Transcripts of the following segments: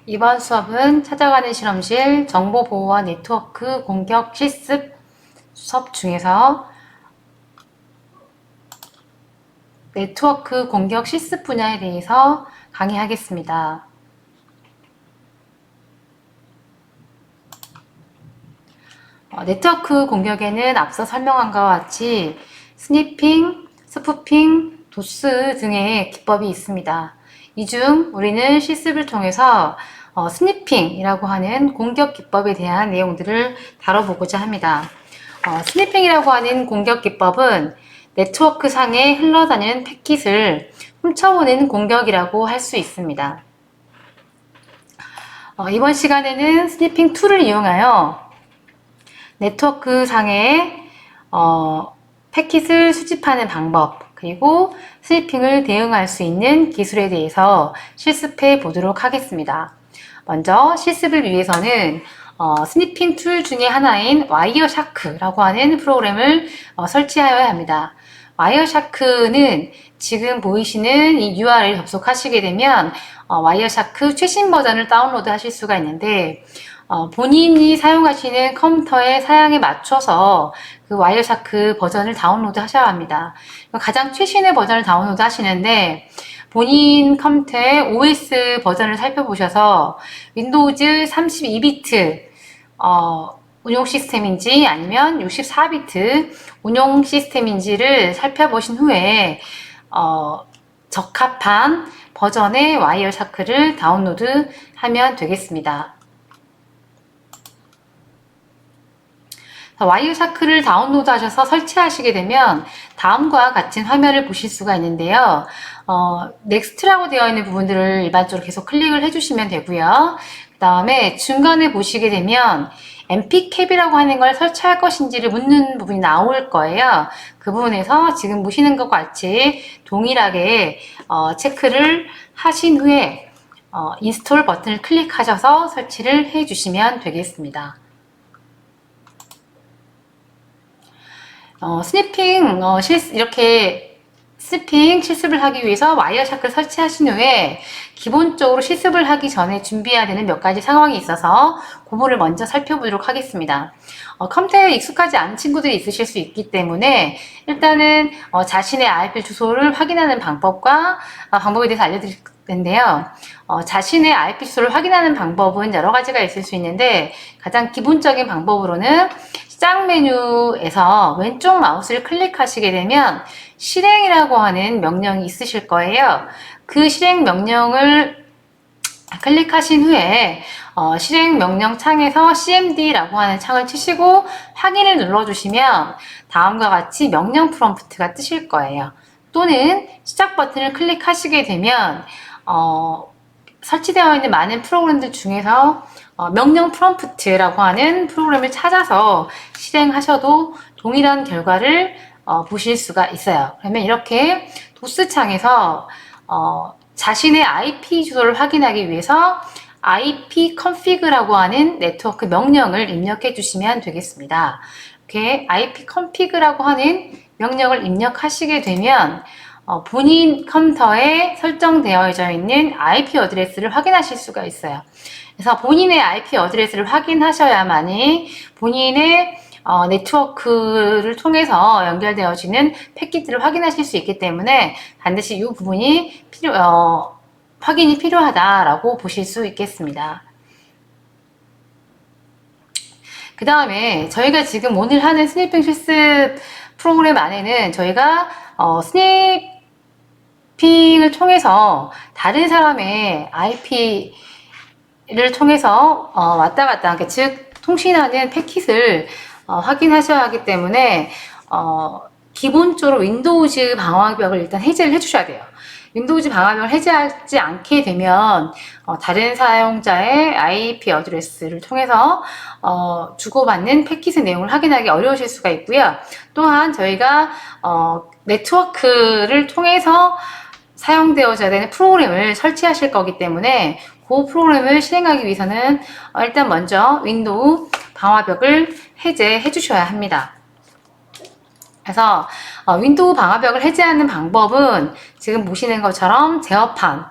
이번 수업은 찾아가는 실험실 정보보호와 네트워크 공격 실습 수업 중에서 네트워크 공격 실습 분야에 대해서 강의하겠습니다. 네트워크 공격에는 앞서 설명한 것과 같이 스니핑, 스푸핑, 도스 등의 기법이 있습니다. 이 중 우리는 실습을 통해서 스니핑이라고 하는 공격 기법에 대한 내용들을 다뤄보고자 합니다. 스니핑이라고 하는 공격 기법은 네트워크 상에 흘러다니는 패킷을 훔쳐보는 공격이라고 할 수 있습니다. 이번 시간에는 스니핑 툴을 이용하여 네트워크 상에 패킷을 수집하는 방법, 그리고 스니핑을 대응할 수 있는 기술에 대해서 실습해 보도록 하겠습니다. 먼저 실습을 위해서는 스니핑 툴 중에 하나인 와이어샤크라고 하는 프로그램을 설치하여야 합니다. 와이어샤크는 지금 보이시는 이 URL 접속하시게 되면 와이어샤크 최신 버전을 다운로드 하실 수가 있는데 본인이 사용하시는 컴퓨터의 사양에 맞춰서 그 와이어샤크 버전을 다운로드 하셔야 합니다. 가장 최신의 버전을 다운로드 하시는데 본인 컴퓨터의 OS 버전을 살펴보셔서 윈도우즈 32비트 운용 시스템인지 아니면 64비트 운용 시스템인지를 살펴보신 후에 적합한 버전의 와이어샤크를 다운로드 하면 되겠습니다. 와이어샤크를 다운로드 하셔서 설치하시게 되면 다음과 같은 화면을 보실 수가 있는데요. 넥스트라고 되어 있는 부분들을 일반적으로 계속 클릭을 해주시면 되고요. 그 다음에 중간에 보시게 되면 npcap이라고 하는 걸 설치할 것인지를 묻는 부분이 나올 거예요. 그 부분에서 지금 보시는 것과 같이 동일하게 체크를 하신 후에 인스톨 버튼을 클릭하셔서 설치를 해주시면 되겠습니다. 스니핑 이렇게 스니핑 실습을 하기 위해서 와이어샤크를 설치하신 후에 기본적으로 실습을 하기 전에 준비해야 되는 몇 가지 상황이 있어서 그 부분을 먼저 살펴보도록 하겠습니다. 컴퓨터에 익숙하지 않은 친구들이 있으실 수 있기 때문에 일단은 자신의 IP 주소를 확인하는 방법과 방법에 대해서 알려드릴 텐데요. 자신의 IP 주소를 확인하는 방법은 여러 가지가 있을 수 있는데 가장 기본적인 방법으로는 시작 메뉴에서 왼쪽 마우스를 클릭하시게 되면 실행이라고 하는 명령이 있으실 거예요. 그 실행 명령을 클릭하신 후에 실행 명령 창에서 cmd라고 하는 창을 치시고 확인을 눌러주시면 다음과 같이 명령 프롬프트가 뜨실 거예요. 또는 시작 버튼을 클릭하시게 되면 설치되어 있는 많은 프로그램들 중에서 명령 프롬프트라고 하는 프로그램을 찾아서 실행하셔도 동일한 결과를 보실 수가 있어요. 그러면 이렇게 도스 창에서 자신의 IP 주소를 확인하기 위해서 ipconfig라고 하는 네트워크 명령을 입력해 주시면 되겠습니다. 이렇게 ipconfig라고 하는 명령을 입력하시게 되면 본인 컴퓨터에 설정되어져 있는 IP 어드레스를 확인하실 수가 있어요. 그래서 본인의 IP 어드레스를 확인하셔야만이 본인의 네트워크를 통해서 연결되어지는 패킷들을 확인하실 수 있기 때문에 반드시 이 부분이 확인이 필요하다라고 보실 수 있겠습니다. 그 다음에 저희가 지금 오늘 하는 스니핑 실습 프로그램 안에는 저희가 스니핑을 통해서 다른 사람의 IP를 통해서 왔다 갔다 하게, 즉 통신하는 패킷을 확인하셔야 하기 때문에 기본적으로 윈도우즈 방화벽을 일단 해제를 해주셔야 돼요. 윈도우즈 방화벽을 해제하지 않게 되면 다른 사용자의 IP 어드레스를 통해서 주고받는 패킷의 내용을 확인하기 어려우실 수가 있고요. 또한 저희가 네트워크를 통해서 사용되어져야 되는 프로그램을 설치하실 거기 때문에 그 프로그램을 실행하기 위해서는 일단 먼저 윈도우 방화벽을 해제해 주셔야 합니다. 그래서 윈도우 방화벽을 해제하는 방법은 지금 보시는 것처럼 제어판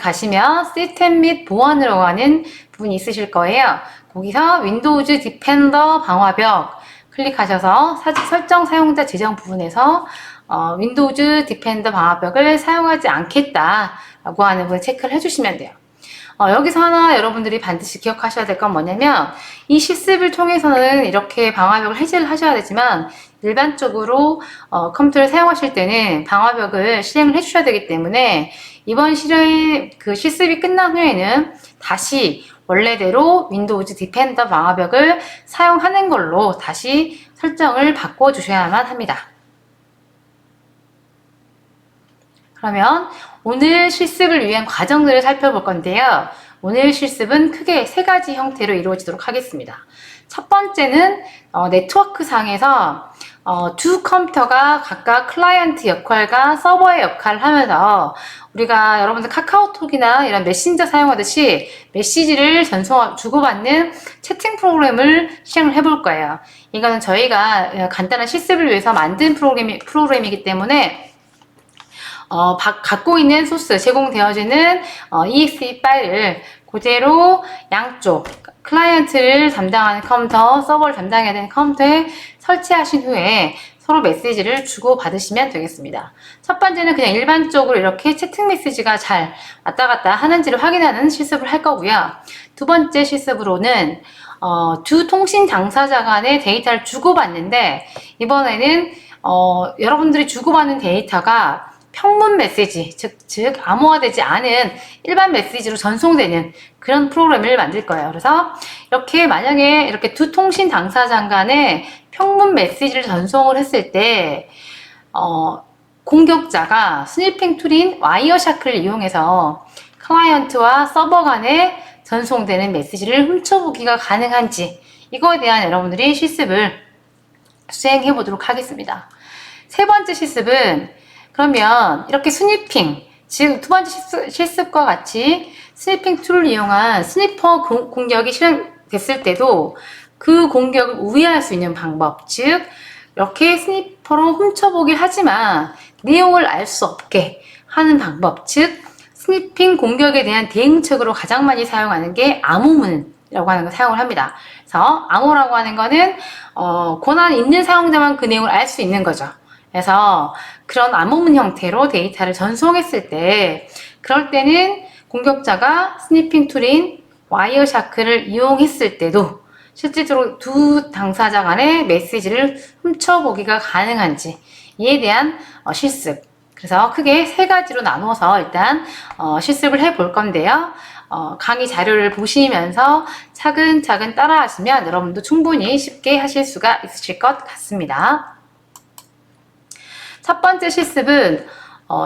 가시면 시스템 및 보안으로 가는 부분이 있으실 거예요. 거기서 윈도우즈 디펜더 방화벽 클릭하셔서 설정 사용자 지정 부분에서 윈도우즈 디펜더 방화벽을 사용하지 않겠다라고 하는 부분 체크를 해주시면 돼요. 여기서 하나 여러분들이 반드시 기억하셔야 될 건 뭐냐면 이 실습을 통해서는 이렇게 방화벽을 해제를 하셔야 되지만 일반적으로 컴퓨터를 사용하실 때는 방화벽을 실행을 해주셔야 되기 때문에 이번 실습이 끝난 후에는 다시 원래대로 윈도우즈 디펜더 방화벽을 사용하는 걸로 다시 설정을 바꿔주셔야만 합니다. 그러면 오늘 실습을 위한 과정들을 살펴볼 건데요. 오늘 실습은 크게 세 가지 형태로 이루어지도록 하겠습니다. 첫 번째는 네트워크 상에서 두 컴퓨터가 각각 클라이언트 역할과 서버의 역할을 하면서 우리가 여러분들 카카오톡이나 이런 메신저 사용하듯이 메시지를 주고받는 채팅 프로그램을 시행을 해볼 거예요. 이거는 저희가 간단한 실습을 위해서 만든 프로그램이기 때문에 갖고 있는 소스, 제공되어지는 exe 파일을 그대로 양쪽 클라이언트를 담당하는 컴퓨터, 서버를 담당해야 되는 컴퓨터에 설치하신 후에 서로 메시지를 주고받으시면 되겠습니다. 첫 번째는 그냥 일반적으로 이렇게 채팅 메시지가 잘 왔다 갔다 하는지를 확인하는 실습을 할 거고요. 두 번째 실습으로는 두 통신 당사자 간의 데이터를 주고받는데 이번에는 여러분들이 주고받는 데이터가 평문 메시지, 즉 암호화되지 않은 일반 메시지로 전송되는 그런 프로그램을 만들 거예요. 그래서 만약에 이렇게 두 통신 당사자 간에 평문 메시지를 전송을 했을 때 공격자가 스니핑 툴인 와이어샤크를 이용해서 클라이언트와 서버 간에 전송되는 메시지를 훔쳐보기가 가능한지 이거에 대한 여러분들이 실습을 수행해 보도록 하겠습니다. 세 번째 실습은 그러면 이렇게 스니핑, 지금 두 번째 실습과 같이 스니핑 툴을 이용한 스니퍼 공격이 실행됐을 때도 그 공격을 우회할 수 있는 방법, 즉 이렇게 스니퍼로 훔쳐보긴 하지만 내용을 알 수 없게 하는 방법, 즉 스니핑 공격에 대한 대응책으로 가장 많이 사용하는 게 암호문이라고 하는 걸 사용을 합니다. 그래서 암호라고 하는 거는 권한 있는 사용자만 그 내용을 알 수 있는 거죠. 그래서 그런 암호문 형태로 데이터를 전송했을 때 그럴 때는 공격자가 스니핑 툴인 와이어샤크를 이용했을 때도 실질적으로 두 당사자 간의 메시지를 훔쳐보기가 가능한지 이에 대한 실습. 그래서 크게 세 가지로 나눠서 일단 실습을 해볼 건데요. 강의 자료를 보시면서 차근차근 따라하시면 여러분도 충분히 쉽게 하실 수가 있으실 것 같습니다. 첫 번째 실습은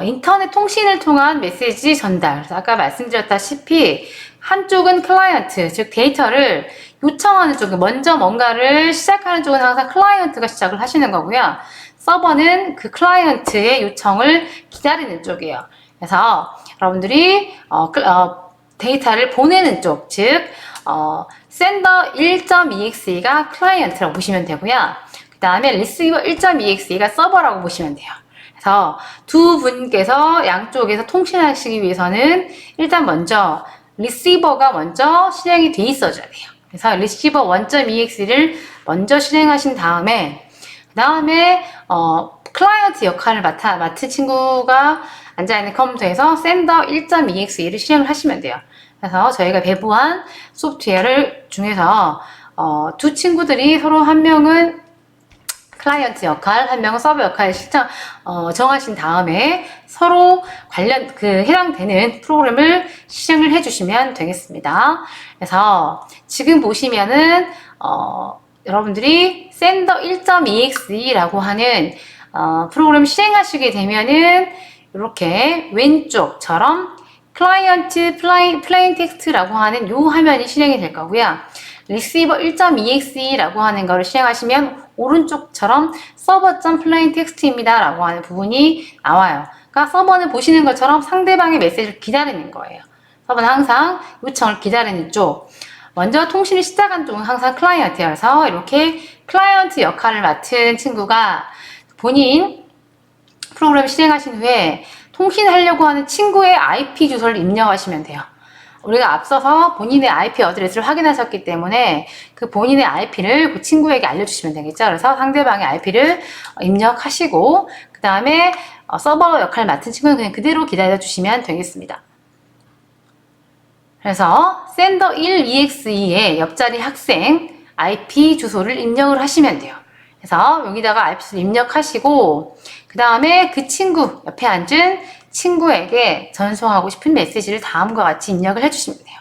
인터넷 통신을 통한 메시지 전달. 그래서 아까 말씀드렸다시피 한쪽은 클라이언트, 즉 데이터를 요청하는 쪽, 먼저 뭔가를 시작하는 쪽은 항상 클라이언트가 시작을 하시는 거고요. 서버는 그 클라이언트의 요청을 기다리는 쪽이에요. 그래서 여러분들이 데이터를 보내는 쪽, 즉 sender 1.exe가 클라이언트라고 보시면 되고요. 그 다음에 receiver 1.exe가 서버라고 보시면 돼요. 그래서 두 분께서 양쪽에서 통신하시기 위해서는 일단 먼저 receiver가 먼저 실행이 돼 있어줘야 돼요. 그래서 receiver 1.exe를 먼저 실행하신 다음에 클라이언트 역할을 맡은 친구가 앉아있는 컴퓨터에서 sender 1.exe를 실행을 하시면 돼요. 그래서 저희가 배부한 소프트웨어를 중에서 두 친구들이 서로 한 명은 클라이언트 역할, 한 명은 서버 역할을 정하신 다음에 서로 해당되는 프로그램을 실행을 해주시면 되겠습니다. 그래서 지금 보시면은, 여러분들이 sender 1.exe라고 하는, 프로그램 실행하시게 되면은, 이렇게 왼쪽처럼 클라이언트 플레인 텍스트라고 하는 요 화면이 실행이 될 거고요. receiver 1.exe라고 하는 거를 실행하시면 오른쪽처럼 server.plainText입니다 라고 하는 부분이 나와요. 그러니까 서버는 보시는 것처럼 상대방의 메시지를 기다리는 거예요. 서버는 항상 요청을 기다리는 쪽. 먼저 통신을 시작한 쪽은 항상 클라이언트여서 이렇게 클라이언트 역할을 맡은 친구가 본인 프로그램을 실행하신 후에 통신하려고 하는 친구의 IP 주소를 입력하시면 돼요. 우리가 앞서서 본인의 IP 어드레스를 확인하셨기 때문에 그 본인의 IP를 그 친구에게 알려주시면 되겠죠. 그래서 상대방의 IP를 입력하시고 그 다음에 서버 역할을 맡은 친구는 그냥 그대로 기다려주시면 되겠습니다. 그래서 sender 1EXE의 옆자리 학생 IP 주소를 입력을 하시면 돼요. 그래서 여기다가 IP 주소를 입력하시고 그 다음에 그 친구 옆에 앉은 친구에게 전송하고 싶은 메시지를 다음과 같이 입력을 해주시면 돼요.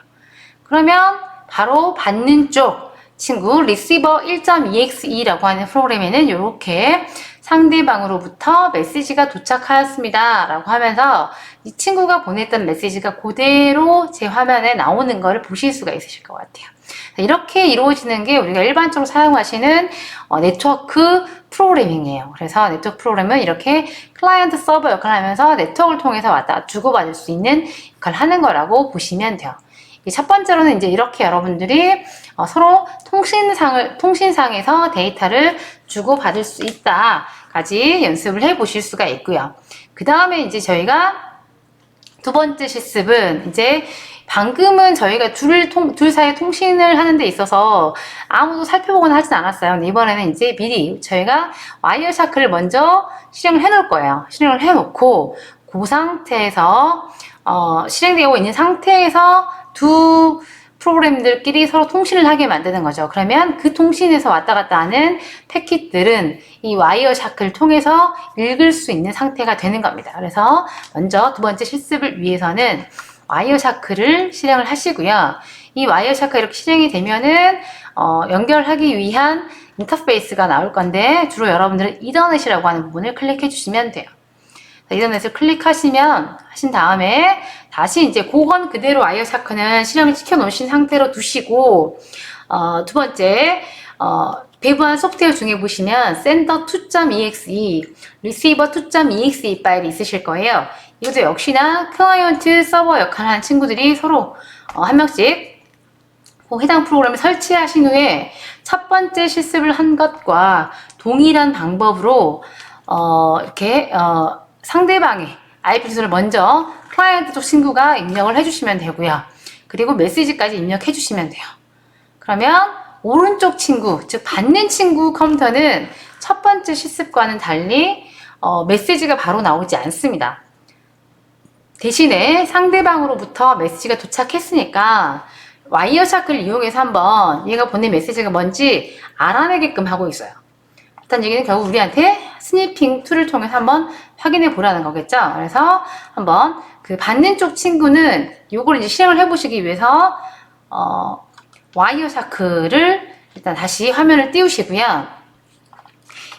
그러면 바로 받는 쪽 친구 receiver 1.exe라고 하는 프로그램에는 이렇게 상대방으로부터 메시지가 도착하였습니다 라고 하면서 이 친구가 보냈던 메시지가 그대로 제 화면에 나오는 것을 보실 수가 있으실 것 같아요. 이렇게 이루어지는 게 우리가 일반적으로 사용하시는 네트워크 프로그래밍이에요. 그래서 네트워크 프로그램은 이렇게 클라이언트 서버 역할을 하면서 네트워크를 통해서 왔다 주고받을 수 있는 역할을 하는 거라고 보시면 돼요. 첫 번째로는 이제 이렇게 여러분들이 서로 통신상에서 데이터를 주고받을 수 있다까지 연습을 해 보실 수가 있고요. 그 다음에 이제 저희가 두 번째 실습은 이제 방금은 저희가 둘 사이 통신을 하는 데 있어서 아무도 살펴보거나 하진 않았어요. 근데 이번에는 이제 미리 저희가 와이어샤크를 먼저 실행을 해 놓을 거예요. 실행을 해 놓고 그 상태에서 실행되고 있는 상태에서 두 프로그램들끼리 서로 통신을 하게 만드는 거죠. 그러면 그 통신에서 왔다 갔다 하는 패킷들은 이 와이어샤크를 통해서 읽을 수 있는 상태가 되는 겁니다. 그래서 먼저 두 번째 실습을 위해서는 와이어샤크를 실행을 하시고요. 이 와이어샤크가 이렇게 실행이 되면은 연결하기 위한 인터페이스가 나올 건데 주로 여러분들은 이더넷이라고 하는 부분을 클릭해 주시면 돼요. 이더넷을 하신 다음에 다시 이제 그건 그대로 와이어샤크는 실행을 시켜 놓으신 상태로 두시고 두 번째 배부한 소프트웨어 중에 보시면 sender2.exe, receiver2.exe 파일이 있으실 거예요. 이것도 역시나 클라이언트 서버 역할을 하는 친구들이 서로 한 명씩 해당 프로그램을 설치하신 후에 첫 번째 실습을 한 것과 동일한 방법으로 이렇게 상대방의 IP 주소를 먼저 클라이언트 쪽 친구가 입력을 해주시면 되고요. 그리고 메시지까지 입력해 주시면 돼요. 그러면 오른쪽 친구, 즉 받는 친구 컴퓨터는 첫 번째 실습과는 달리 메시지가 바로 나오지 않습니다. 대신에 상대방으로부터 메시지가 도착했으니까 와이어샤크를 이용해서 한번 얘가 보낸 메시지가 뭔지 알아내게끔 하고 있어요. 일단 여기는 결국 우리한테 스니핑 툴을 통해서 한번 확인해 보라는 거겠죠. 그래서 한번 그 받는 쪽 친구는 요걸 이제 실행을 해 보시기 위해서 와이어샤크를 일단 다시 화면을 띄우시고요.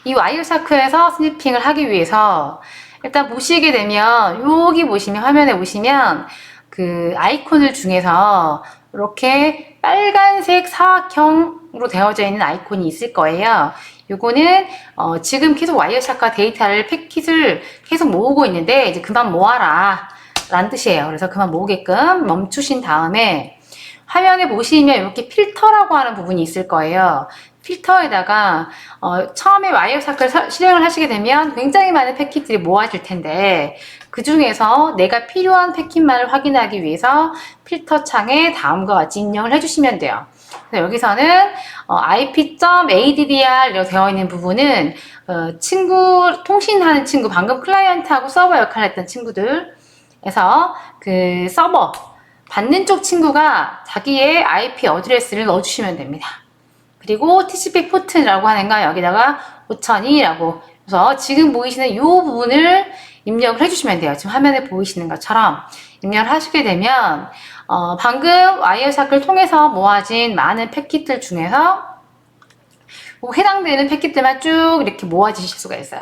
이 와이어샤크에서 스니핑을 하기 위해서 일단 보시게 되면 여기 보시면 화면에 보시면 그 아이콘을 중에서 이렇게 빨간색 사각형으로 되어져 있는 아이콘이 있을 거예요. 요거는 지금 계속 와이어샤크가 데이터를 패킷을 계속 모으고 있는데 이제 그만 모아라 라는 뜻이에요. 그래서 그만 모으게끔 멈추신 다음에 화면에 보시면 이렇게 필터라고 하는 부분이 있을 거예요. 필터에다가 처음에 와이어샤크를 실행을 하시게 되면 굉장히 많은 패킷들이 모아질 텐데 그 중에서 내가 필요한 패킷만을 확인하기 위해서 필터 창에 다음과 같이 입력을 해주시면 돼요. 그래서 여기서는 ip.addr 되어 있는 부분은 통신하는 친구, 방금 클라이언트하고 서버 역할을 했던 친구들에서 그 서버 받는 쪽 친구가 자기의 IP 어드레스를 넣어주시면 됩니다. 그리고 TCP 포트라고 하는 거 여기다가 5002라고 그래서 지금 보이시는 이 부분을 입력을 해주시면 돼요. 지금 화면에 보이시는 것처럼 입력을 하시게 되면 방금 와이어샤크를 통해서 모아진 많은 패킷들 중에서 해당되는 패킷들만 쭉 이렇게 모아지실 수가 있어요.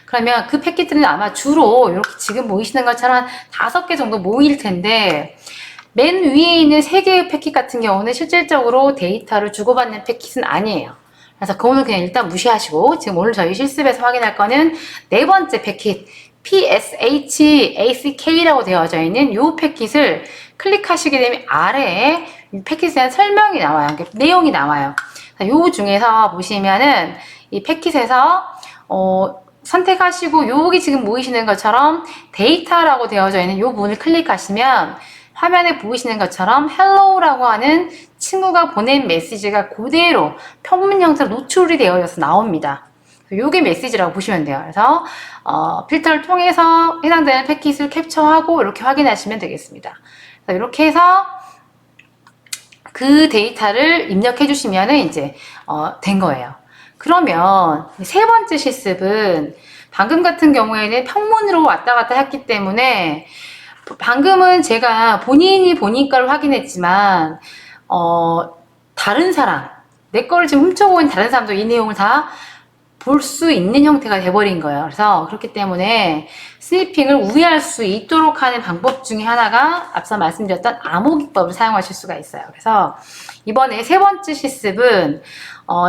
그러면 그 패킷들은 아마 주로 이렇게 지금 보이시는 것처럼 5개 정도 모일 텐데 맨 위에 있는 3개의 패킷 같은 경우는 실질적으로 데이터를 주고받는 패킷은 아니에요. 그래서 그거는 그냥 일단 무시하시고 지금 오늘 저희 실습에서 확인할 거는 네 번째 패킷 PSHACK라고 되어져 있는 이 패킷을 클릭하시게 되면 아래에 패킷에 대한 설명이 나와요. 내용이 나와요. 이 중에서 보시면은 이 패킷에서 선택하시고 여기 지금 보이시는 것처럼 데이터라고 되어져 있는 이 부분을 클릭하시면 화면에 보이시는 것처럼 hello라고 하는 친구가 보낸 메시지가 그대로 평문 형태로 노출이 되어져서 나옵니다. 요게 메시지라고 보시면 돼요. 그래서 필터를 통해서 해당되는 패킷을 캡처하고 이렇게 확인하시면 되겠습니다. 이렇게 해서 그 데이터를 입력해 주시면은 이제 된 거예요. 그러면 세 번째 실습은 방금 같은 경우에는 평문으로 왔다 갔다 했기 때문에 방금은 제가 본인이 본인 걸 확인했지만 다른 사람, 내 거를 지금 훔쳐보고 있는 다른 사람도 이 내용을 다 볼 수 있는 형태가 돼버린 거예요. 그래서 그렇기 때문에 스니핑을 우회할 수 있도록 하는 방법 중에 하나가 앞서 말씀드렸던 암호 기법을 사용하실 수가 있어요. 그래서 이번에 세 번째 실습은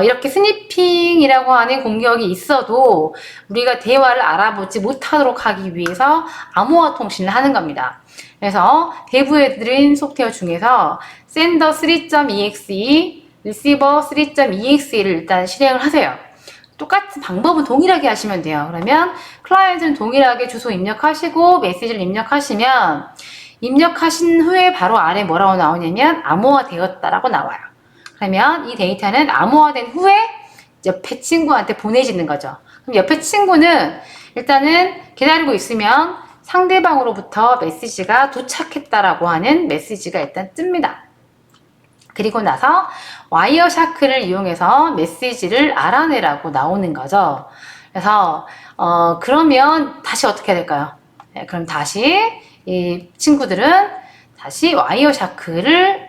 이렇게 스니핑이라고 하는 공격이 있어도 우리가 대화를 알아보지 못하도록 하기 위해서 암호화 통신을 하는 겁니다. 그래서 배부해드린 소프트웨어 중에서 sender 3.exe, receiver 3.exe를 일단 실행을 하세요. 똑같은 방법은 동일하게 하시면 돼요. 그러면 클라이언트는 동일하게 주소 입력하시고 메시지를 입력하시면 입력하신 후에 바로 아래 뭐라고 나오냐면 암호화 되었다라고 나와요. 그러면 이 데이터는 암호화된 후에 옆에 친구한테 보내지는 거죠. 그럼 옆에 친구는 일단은 기다리고 있으면 상대방으로부터 메시지가 도착했다라고 하는 메시지가 일단 뜹니다. 그리고 나서 와이어샤크를 이용해서 메시지를 알아내라고 나오는 거죠. 그래서 그러면 다시 어떻게 해야 될까요? 네, 그럼 다시 이 친구들은 다시 와이어샤크를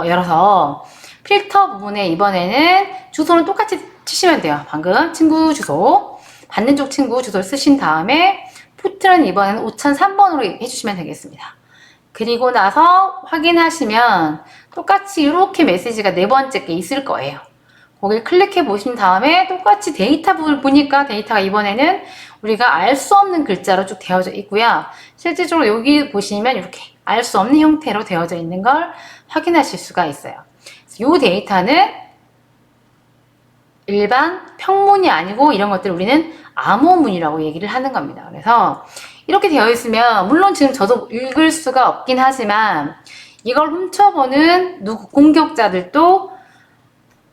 열어서 필터 부분에 이번에는 주소는 똑같이 치시면 돼요. 방금 친구 주소, 받는 쪽 친구 주소를 쓰신 다음에 포트는 이번에는 5003번으로 해주시면 되겠습니다. 그리고 나서 확인하시면 똑같이 이렇게 메시지가 네 번째 게 있을 거예요. 거길 클릭해 보신 다음에 똑같이 데이터 부분을 보니까 데이터가 이번에는 우리가 알 수 없는 글자로 쭉 되어져 있고요. 실질적으로 여기 보시면 이렇게 알 수 없는 형태로 되어져 있는 걸 확인하실 수가 있어요. 이 데이터는 일반 평문이 아니고 이런 것들을 우리는 암호문이라고 얘기를 하는 겁니다. 그래서 이렇게 되어 있으면 물론 지금 저도 읽을 수가 없긴 하지만 이걸 훔쳐보는 공격자들도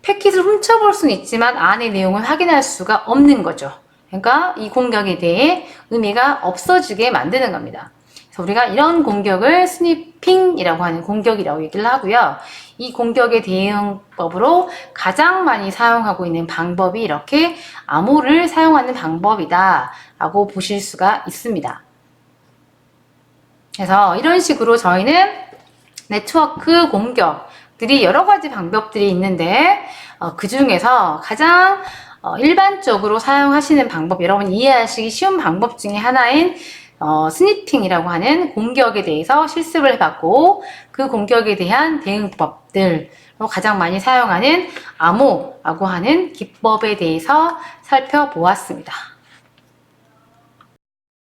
패킷을 훔쳐볼 수는 있지만 안의 내용을 확인할 수가 없는 거죠. 그러니까 이 공격에 대해 의미가 없어지게 만드는 겁니다. 그래서 우리가 이런 공격을 스니핑이라고 하는 공격이라고 얘기를 하고요. 이 공격의 대응법으로 가장 많이 사용하고 있는 방법이 이렇게 암호를 사용하는 방법이다 라고 보실 수가 있습니다. 그래서 이런 식으로 저희는 네트워크 공격들이 여러 가지 방법들이 있는데 그 중에서 가장 일반적으로 사용하시는 방법, 여러분 이해하시기 쉬운 방법 중에 하나인 스니핑이라고 하는 공격에 대해서 실습을 해봤고 그 공격에 대한 대응법들로 가장 많이 사용하는 암호라고 하는 기법에 대해서 살펴보았습니다.